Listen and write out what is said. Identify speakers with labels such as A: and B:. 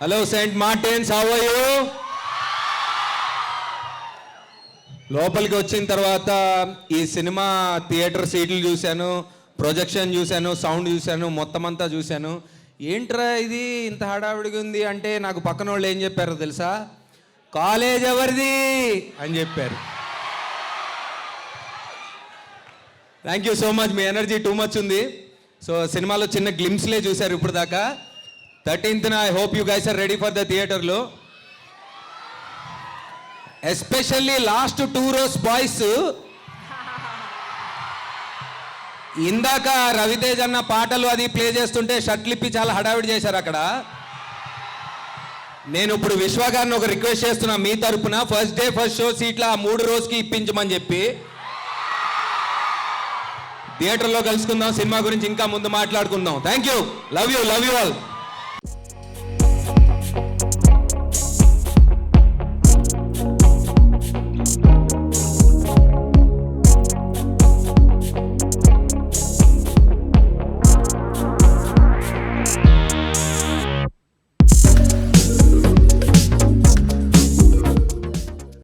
A: Hello Saint Martin's, how are you? లోపలికి వచ్చిన తర్వాత ఈ సినిమా థియేటర్ సీట్లు చూశాను, ప్రొజెక్షన్ చూశాను, సౌండ్ చూశాను, మొత్తం అంతా చూశాను. ఏంట్రా ఇది ఇంత హడావిడిగా ఉంది అంటే నాకు పక్కన వాళ్ళు ఏం చెప్పారో తెలుసా? కాలేజ్ ఎవరిది అని చెప్పారు. Thank you so much. మీ ఎనర్జీ టూ మచ్ ఉంది. సో సినిమాలో చిన్న గ్లిమ్స్లే చూశారు ఇప్పుడు దాకా. 13th I hope you guys are ready for the థియేటర్లో. Especially last 2 rows boys. ఇందాక రవితేజ్ అన్న పాటలు అది ప్లే చేస్తుంటే షర్ట్లు ఇప్పి చాలా హడావిడి చేశారు అక్కడ. నేను ఇప్పుడు విశ్వ గారిని ఒక రిక్వెస్ట్ చేస్తున్నా మీ తరపున, ఫస్ట్ డే ఫస్ట్ షో సీట్ల 3 rows ఇప్పించమని చెప్పి. థియేటర్లో కలుసుకుందాం, సినిమా గురించి ఇంకా ముందు మాట్లాడుకుందాం. Thank you, love you all.